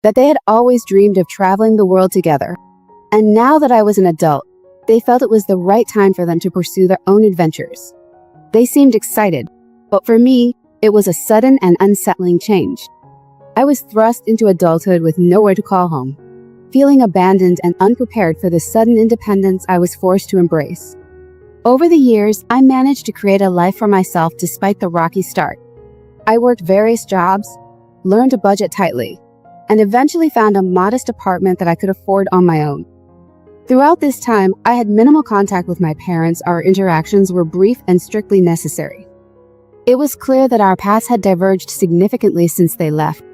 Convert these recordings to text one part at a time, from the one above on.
that they had always dreamed of traveling the world together. And now that I was an adult, they felt it was the right time for them to pursue their own adventures. They seemed excited, but for me, it was a sudden and unsettling change. I was thrust into adulthood with nowhere to call home, feeling abandoned and unprepared for the sudden independence I was forced to embrace. Over the years, I managed to create a life for myself despite the rocky start. I worked various jobs, learned to budget tightly, and eventually found a modest apartment that I could afford on my own. Throughout this time, I had minimal contact with my parents. Our interactions were brief and strictly necessary. It was clear that our paths had diverged significantly since they left.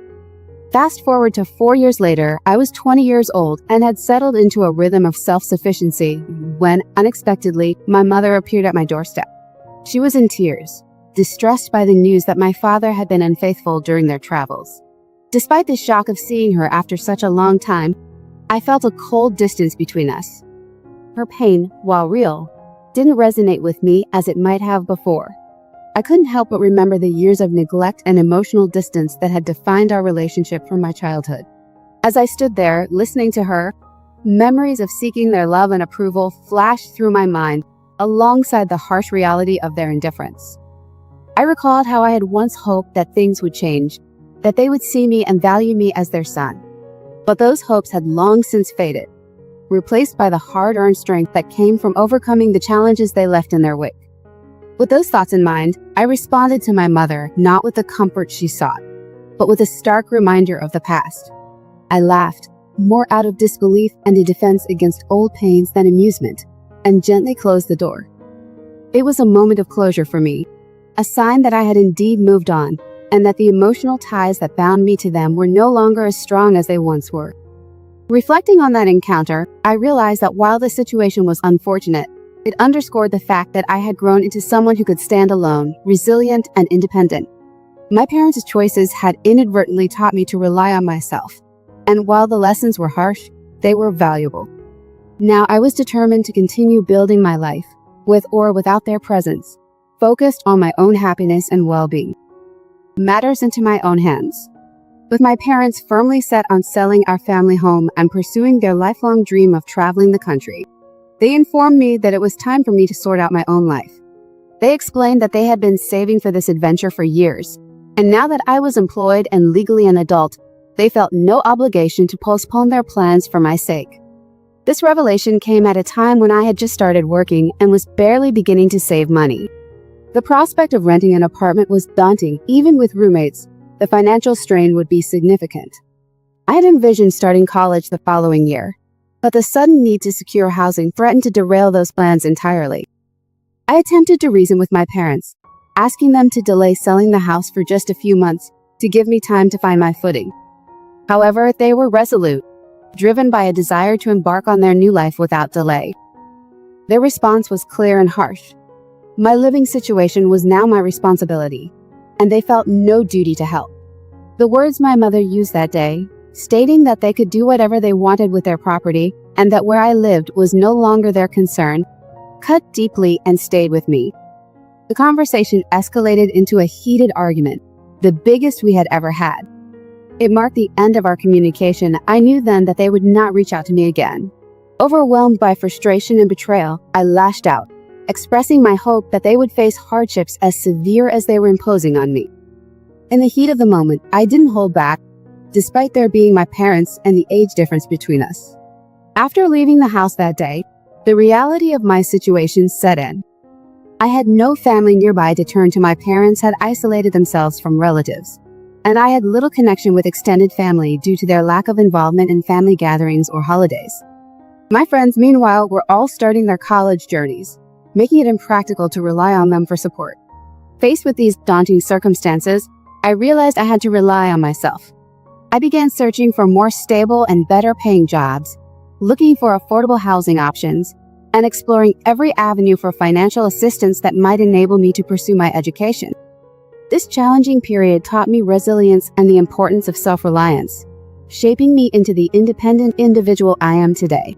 Fast forward to 4 years later, I was 20 years old and had settled into a rhythm of self-sufficiency when, unexpectedly, my mother appeared at my doorstep. She was in tears, distressed by the news that my father had been unfaithful during their travels. Despite the shock of seeing her after such a long time, I felt a cold distance between us. Her pain, while real, didn't resonate with me as it might have before. I couldn't help but remember the years of neglect and emotional distance that had defined our relationship from my childhood. As I stood there, listening to her, memories of seeking their love and approval flashed through my mind alongside the harsh reality of their indifference. I recalled how I had once hoped that things would change, that they would see me and value me as their son. But those hopes had long since faded, replaced by the hard-earned strength that came from overcoming the challenges they left in their wake. With those thoughts in mind, I responded to my mother not with the comfort she sought, but with a stark reminder of the past. I laughed, more out of disbelief and a defense against old pains than amusement, and gently closed the door. It was a moment of closure for me, a sign that I had indeed moved on, and that the emotional ties that bound me to them were no longer as strong as they once were. Reflecting on that encounter, I realized that while the situation was unfortunate, it underscored the fact that I had grown into someone who could stand alone, resilient, and independent. My parents' choices had inadvertently taught me to rely on myself, and while the lessons were harsh, they were valuable. Now I was determined to continue building my life, with or without their presence, focused on my own happiness and well-being. Matters into my own hands. With my parents firmly set on selling our family home and pursuing their lifelong dream of traveling the country, they informed me that it was time for me to sort out my own life. They explained that they had been saving for this adventure for years, and now that I was employed and legally an adult, they felt no obligation to postpone their plans for my sake. This revelation came at a time when I had just started working and was barely beginning to save money. The prospect of renting an apartment was daunting. Even with roommates, the financial strain would be significant. I had envisioned starting college the following year, but the sudden need to secure housing threatened to derail those plans entirely. I attempted to reason with my parents, asking them to delay selling the house for just a few months to give me time to find my footing. However, they were resolute, driven by a desire to embark on their new life without delay. Their response was clear and harsh. My living situation was now my responsibility, and they felt no duty to help. The words my mother used that day, stating that they could do whatever they wanted with their property and that where I lived was no longer their concern, cut deeply and stayed with me. The conversation escalated into a heated argument, the biggest we had ever had. It marked the end of our communication. I knew then that they would not reach out to me again. Overwhelmed by frustration and betrayal, I lashed out, expressing my hope that they would face hardships as severe as they were imposing on me. In the heat of the moment, I didn't hold back, despite there being my parents and the age difference between us. After leaving the house that day, the reality of my situation set in. I had no family nearby to turn to. My parents had isolated themselves from relatives, and I had little connection with extended family due to their lack of involvement in family gatherings or holidays. My friends, meanwhile, were all starting their college journeys, making it impractical to rely on them for support. Faced with these daunting circumstances, I realized I had to rely on myself. I began searching for more stable and better paying jobs, looking for affordable housing options, and exploring every avenue for financial assistance that might enable me to pursue my education. This challenging period taught me resilience and the importance of self-reliance, shaping me into the independent individual I am today,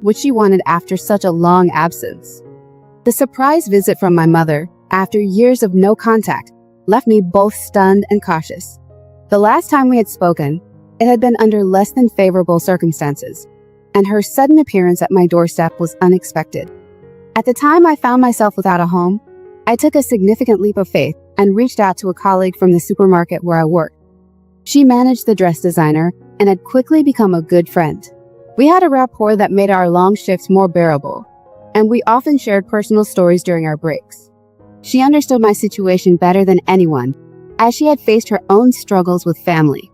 which she wanted after such a long absence. The surprise visit from my mother, after years of no contact, left me both stunned and cautious. The last time we had spoken, It had been under less than favorable circumstances, and her sudden appearance at my doorstep was unexpected. At the time I found myself without a home, I took a significant leap of faith and reached out to a colleague from the supermarket where I worked. She managed the dress designer and had quickly become a good friend. We had a rapport that made our long shifts more bearable, and we often shared personal stories during our breaks. She understood my situation better than anyone, as she had faced her own struggles with family.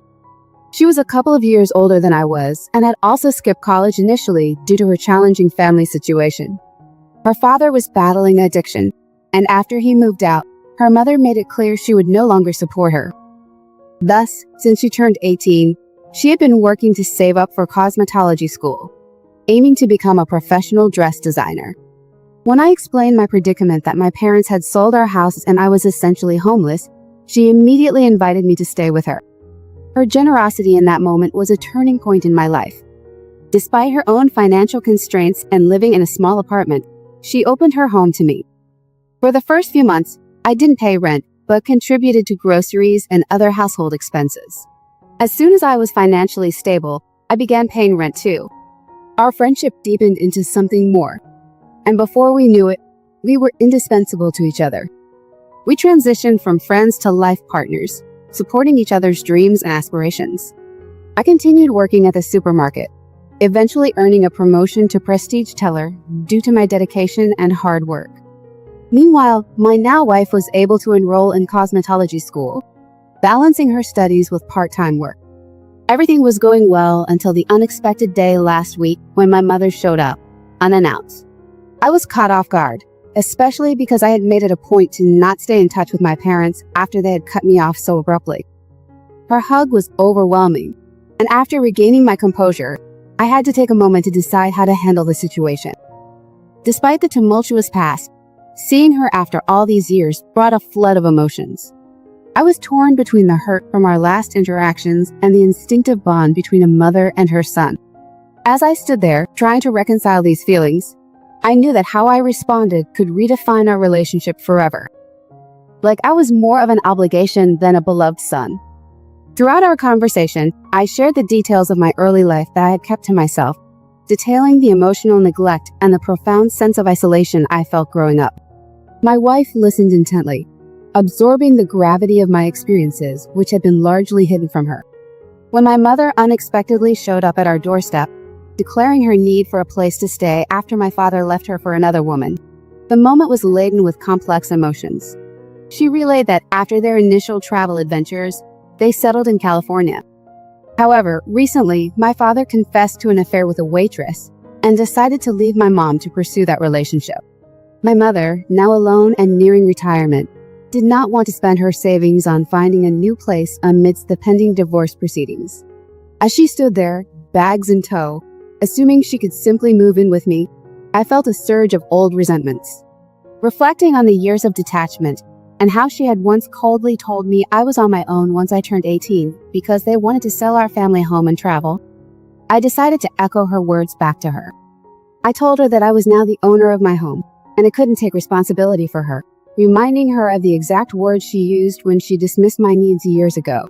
She was a couple of years older than I was and had also skipped college initially due to her challenging family situation. Her father was battling addiction, and after he moved out, her mother made it clear she would no longer support her. Thus, since she turned 18, she had been working to save up for cosmetology school, aiming to become a professional dress designer. When I explained my predicament that my parents had sold our house and I was essentially homeless, she immediately invited me to stay with her. Her generosity in that moment was a turning point in my life. Despite her own financial constraints and living in a small apartment, she opened her home to me. For the first few months, I didn't pay rent, but contributed to groceries and other household expenses. As soon as I was financially stable, I began paying rent too. Our friendship deepened into something more, and before we knew it, we were indispensable to each other. We transitioned from friends to life partners, supporting each other's dreams and aspirations. I continued working at the supermarket, eventually earning a promotion to prestige teller due to my dedication and hard work. Meanwhile, my now wife was able to enroll in cosmetology school, balancing her studies with part-time work. Everything was going well until the unexpected day last week when my mother showed up, unannounced. I was caught off guard, especially because I had made it a point to not stay in touch with my parents after they had cut me off so abruptly. Her hug was overwhelming, and after regaining my composure, I had to take a moment to decide how to handle the situation. Despite the tumultuous past, seeing her after all these years brought a flood of emotions. I was torn between the hurt from our last interactions and the instinctive bond between a mother and her son. As I stood there, trying to reconcile these feelings, I knew that how I responded could redefine our relationship forever. Like I was more of an obligation than a beloved son. Throughout our conversation, I shared the details of my early life that I had kept to myself, detailing the emotional neglect and the profound sense of isolation I felt growing up. My wife listened intently, absorbing the gravity of my experiences, which had been largely hidden from her. When my mother unexpectedly showed up at our doorstep, declaring her need for a place to stay after my father left her for another woman, the moment was laden with complex emotions. She relayed that after their initial travel adventures, they settled in California. However, recently, my father confessed to an affair with a waitress and decided to leave my mom to pursue that relationship. My mother, now alone and nearing retirement, did not want to spend her savings on finding a new place amidst the pending divorce proceedings. As she stood there, bags in tow, assuming she could simply move in with me, I felt a surge of old resentments. Reflecting on the years of detachment and how she had once coldly told me I was on my own once I turned 18 because they wanted to sell our family home and travel, I decided to echo her words back to her. I told her that I was now the owner of my home, and I couldn't take responsibility for her, reminding her of the exact words she used when she dismissed my needs years ago.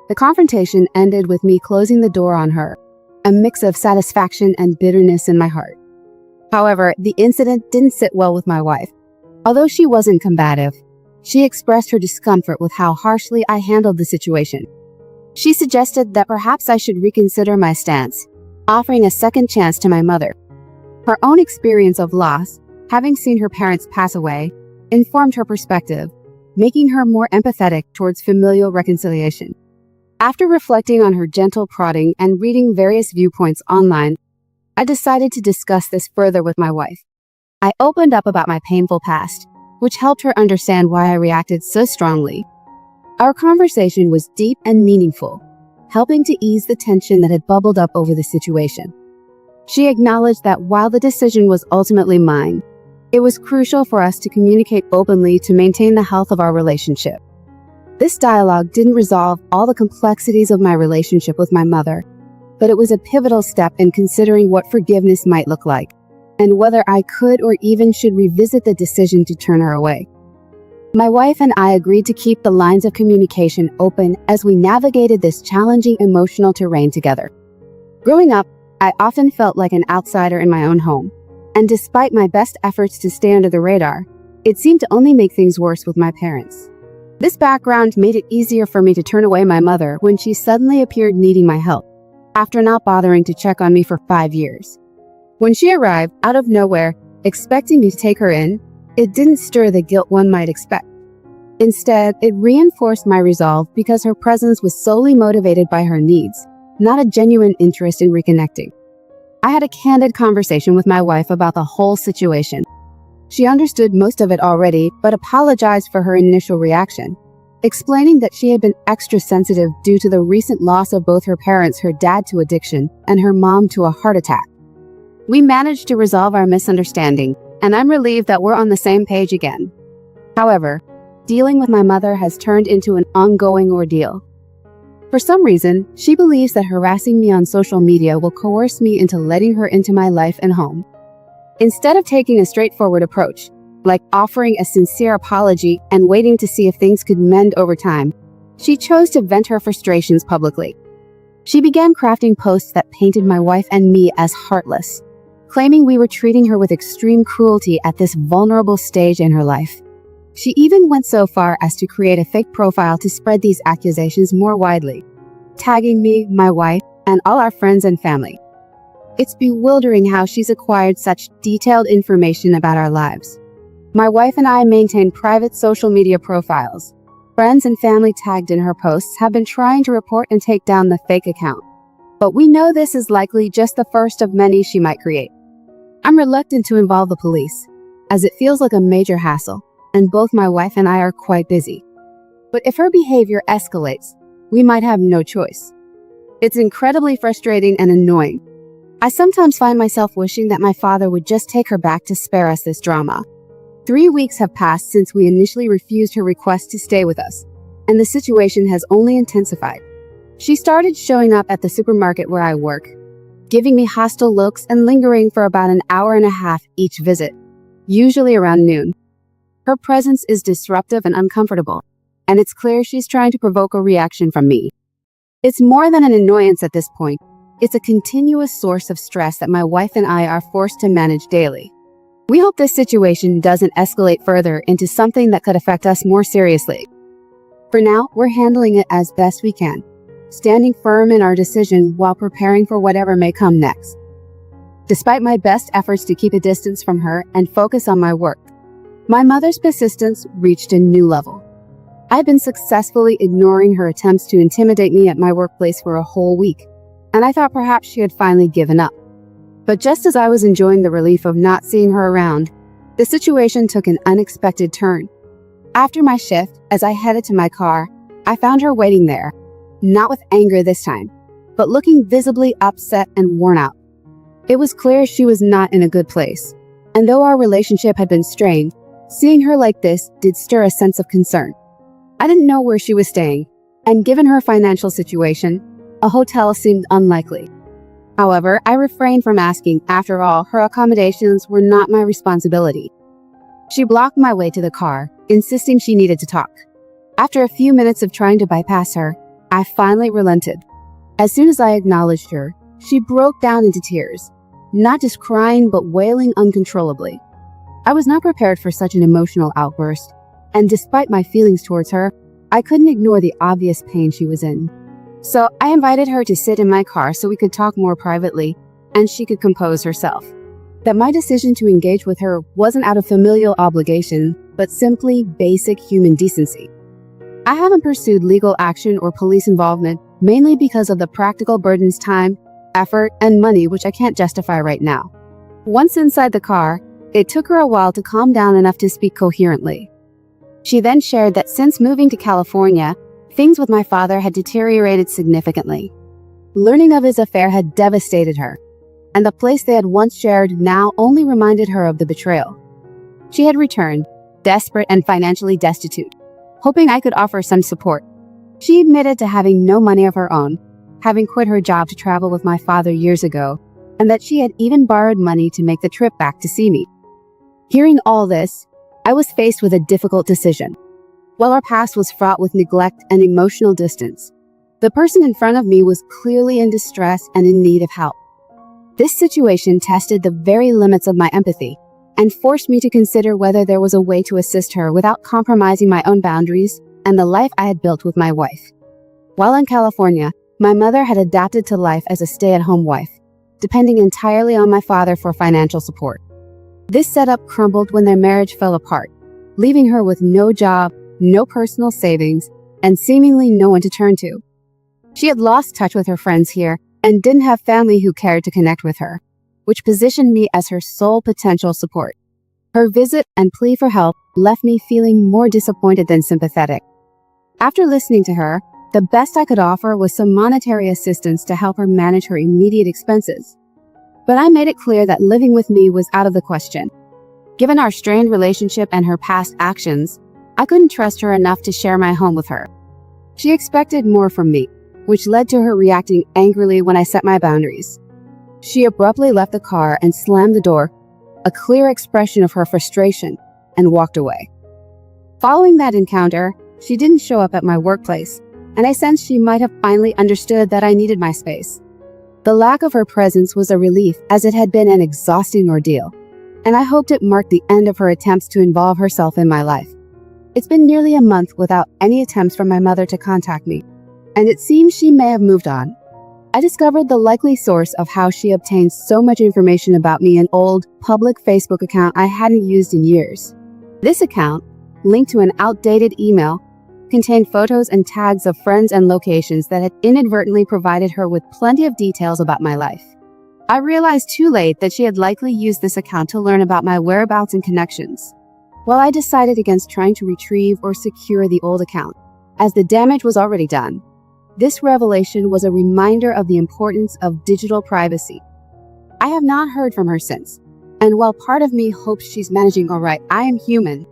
The confrontation ended with me closing the door on her, a mix of satisfaction and bitterness in my heart. However, the incident didn't sit well with my wife. Although she wasn't combative, she expressed her discomfort with how harshly I handled the situation. She suggested that perhaps I should reconsider my stance, offering a second chance to my mother. Her own experience of loss, having seen her parents pass away, informed her perspective, making her more empathetic towards familial reconciliation. After reflecting on her gentle prodding and reading various viewpoints online, I decided to discuss this further with my wife. I opened up about my painful past, which helped her understand why I reacted so strongly. Our conversation was deep and meaningful, helping to ease the tension that had bubbled up over the situation. She acknowledged that while the decision was ultimately mine, it was crucial for us to communicate openly to maintain the health of our relationship. This dialogue didn't resolve all the complexities of my relationship with my mother, but it was a pivotal step in considering what forgiveness might look like, and whether I could or even should revisit the decision to turn her away. My wife and I agreed to keep the lines of communication open as we navigated this challenging emotional terrain together. Growing up, I often felt like an outsider in my own home, and despite my best efforts to stay under the radar, it seemed to only make things worse with my parents. This background made it easier for me to turn away my mother when she suddenly appeared needing my help, after not bothering to check on me for 5 years. When she arrived, out of nowhere, expecting me to take her in, it didn't stir the guilt one might expect. Instead, it reinforced my resolve because her presence was solely motivated by her needs, not a genuine interest in reconnecting. I had a candid conversation with my wife about the whole situation. She understood most of it already, but apologized for her initial reaction, explaining that she had been extra sensitive due to the recent loss of both her parents, her dad to addiction and her mom to a heart attack. We managed to resolve our misunderstanding, and I'm relieved that we're on the same page again. However, dealing with my mother has turned into an ongoing ordeal. For some reason, she believes that harassing me on social media will coerce me into letting her into my life and home. Instead of taking a straightforward approach, like offering a sincere apology and waiting to see if things could mend over time, she chose to vent her frustrations publicly. She began crafting posts that painted my wife and me as heartless, claiming we were treating her with extreme cruelty at this vulnerable stage in her life. She even went so far as to create a fake profile to spread these accusations more widely, tagging me, my wife, and all our friends and family. It's bewildering how she's acquired such detailed information about our lives. My wife and I maintain private social media profiles. Friends and family tagged in her posts have been trying to report and take down the fake account, but we know this is likely just the first of many she might create. I'm reluctant to involve the police, as it feels like a major hassle, and both my wife and I are quite busy. But if her behavior escalates, we might have no choice. It's incredibly frustrating and annoying. I sometimes find myself wishing that my father would just take her back to spare us this drama. 3 weeks have passed since we initially refused her request to stay with us, and the situation has only intensified. She started showing up at the supermarket where I work, giving me hostile looks and lingering for about an hour and a half each visit, usually around noon. Her presence is disruptive and uncomfortable, and it's clear she's trying to provoke a reaction from me. It's more than an annoyance at this point. It's a continuous source of stress that my wife and I are forced to manage daily. We hope this situation doesn't escalate further into something that could affect us more seriously. For now, we're handling it as best we can, standing firm in our decision while preparing for whatever may come next. Despite my best efforts to keep a distance from her and focus on my work, my mother's persistence reached a new level. I've been successfully ignoring her attempts to intimidate me at my workplace for a whole week, and I thought perhaps she had finally given up. But just as I was enjoying the relief of not seeing her around, the situation took an unexpected turn. After my shift, as I headed to my car, I found her waiting there, not with anger this time, but looking visibly upset and worn out. It was clear she was not in a good place, and though our relationship had been strained, seeing her like this did stir a sense of concern. I didn't know where she was staying, and given her financial situation, a hotel seemed unlikely. However, I refrained from asking. After all, her accommodations were not my responsibility. She blocked my way to the car, insisting she needed to talk. After a few minutes of trying to bypass her, I finally relented. As soon as I acknowledged her, she broke down into tears, not just crying but wailing uncontrollably. I was not prepared for such an emotional outburst, and despite my feelings towards her, I couldn't ignore the obvious pain she was in. So I invited her to sit in my car so we could talk more privately and she could compose herself. That my decision to engage with her wasn't out of familial obligation, but simply basic human decency. I haven't pursued legal action or police involvement mainly because of the practical burdens, time, effort, and money which I can't justify right now. Once inside the car, it took her a while to calm down enough to speak coherently. She then shared that since moving to California, things with my father had deteriorated significantly. Learning of his affair had devastated her, and the place they had once shared now only reminded her of the betrayal. She had returned, desperate and financially destitute, hoping I could offer some support. She admitted to having no money of her own, having quit her job to travel with my father years ago, and that she had even borrowed money to make the trip back to see me. Hearing all this, I was faced with a difficult decision. While our past was fraught with neglect and emotional distance, the person in front of me was clearly in distress and in need of help. This situation tested the very limits of my empathy and forced me to consider whether there was a way to assist her without compromising my own boundaries and the life I had built with my wife. While in California, my mother had adapted to life as a stay-at-home wife, depending entirely on my father for financial support. This setup crumbled when their marriage fell apart, leaving her with no job, no personal savings, and seemingly no one to turn to. She had lost touch with her friends here and didn't have family who cared to connect with her, which positioned me as her sole potential support. Her visit and plea for help left me feeling more disappointed than sympathetic. After listening to her, the best I could offer was some monetary assistance to help her manage her immediate expenses. But I made it clear that living with me was out of the question. Given our strained relationship and her past actions, I couldn't trust her enough to share my home with her. She expected more from me, which led to her reacting angrily when I set my boundaries. She abruptly left the car and slammed the door, a clear expression of her frustration, and walked away. Following that encounter, she didn't show up at my workplace, and I sensed she might have finally understood that I needed my space. The lack of her presence was a relief, as it had been an exhausting ordeal, and I hoped it marked the end of her attempts to involve herself in my life. It's been nearly a month without any attempts from my mother to contact me, and it seems she may have moved on. I discovered the likely source of how she obtained so much information about me in an old, public Facebook account I hadn't used in years. This account, linked to an outdated email, contained photos and tags of friends and locations that had inadvertently provided her with plenty of details about my life. I realized too late that she had likely used this account to learn about my whereabouts and connections. While I decided against trying to retrieve or secure the old account, as the damage was already done, this revelation was a reminder of the importance of digital privacy. I have not heard from her since, and while part of me hopes she's managing all right, I am human.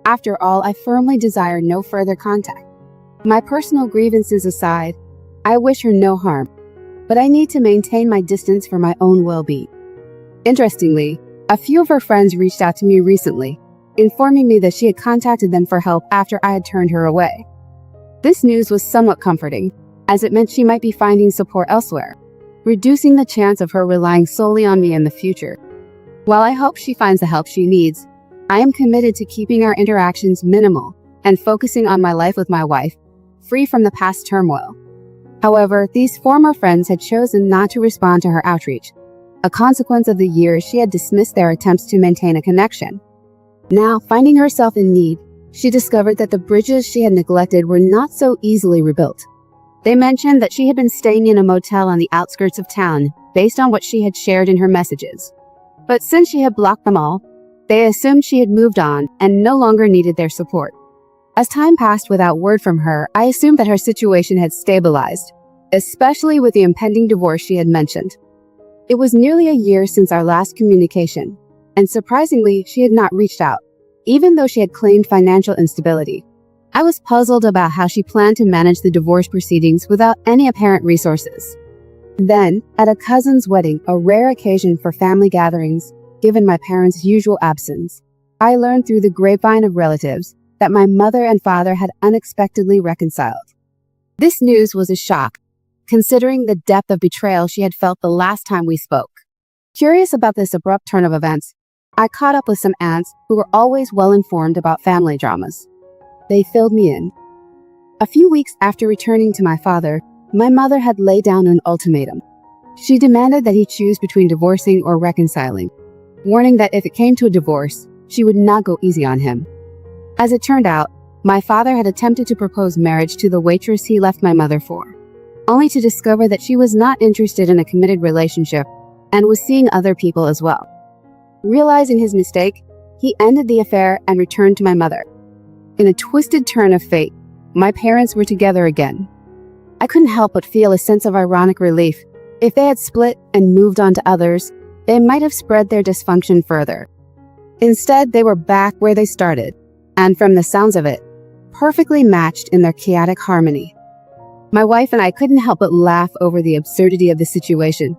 After all, I firmly desire no further contact. My personal grievances aside, I wish her no harm, but I need to maintain my distance for my own well-being. Interestingly, a few of her friends reached out to me recently, informing me that she had contacted them for help after I had turned her away. This news was somewhat comforting, as it meant she might be finding support elsewhere, reducing the chance of her relying solely on me in the future. While I hope she finds the help she needs, I am committed to keeping our interactions minimal and focusing on my life with my wife, free from the past turmoil. However, these former friends had chosen not to respond to her outreach, a consequence of the years she had dismissed their attempts to maintain a connection. Now, finding herself in need, she discovered that the bridges she had neglected were not so easily rebuilt. They mentioned that she had been staying in a motel on the outskirts of town based on what she had shared in her messages. But since she had blocked them all, they assumed she had moved on and no longer needed their support. As time passed without word from her, I assumed that her situation had stabilized, especially with the impending divorce she had mentioned. It was nearly a year since our last communication, and surprisingly, she had not reached out, even though she had claimed financial instability. I was puzzled about how she planned to manage the divorce proceedings without any apparent resources. Then, at a cousin's wedding, a rare occasion for family gatherings, given my parents' usual absence, I learned through the grapevine of relatives that my mother and father had unexpectedly reconciled. This news was a shock, considering the depth of betrayal she had felt the last time we spoke. Curious about this abrupt turn of events, I caught up with some aunts who were always well informed about family dramas. They filled me in. A few weeks after returning to my father, my mother had laid down an ultimatum. She demanded that he choose between divorcing or reconciling, warning that if it came to a divorce, she would not go easy on him. As it turned out, my father had attempted to propose marriage to the waitress he left my mother for, only to discover that she was not interested in a committed relationship and was seeing other people as well. Realizing his mistake, he ended the affair and returned to my mother. In a twisted turn of fate, my parents were together again. I couldn't help but feel a sense of ironic relief. If they had split and moved on to others, they might have spread their dysfunction further. Instead, they were back where they started, and from the sounds of it, perfectly matched in their chaotic harmony. My wife and I couldn't help but laugh over the absurdity of the situation.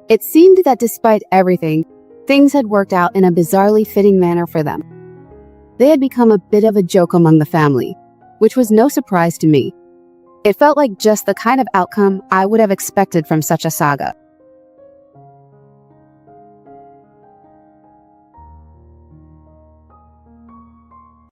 It seemed that despite everything, things had worked out in a bizarrely fitting manner for them. They had become a bit of a joke among the family, which was no surprise to me. It felt like just the kind of outcome I would have expected from such a saga.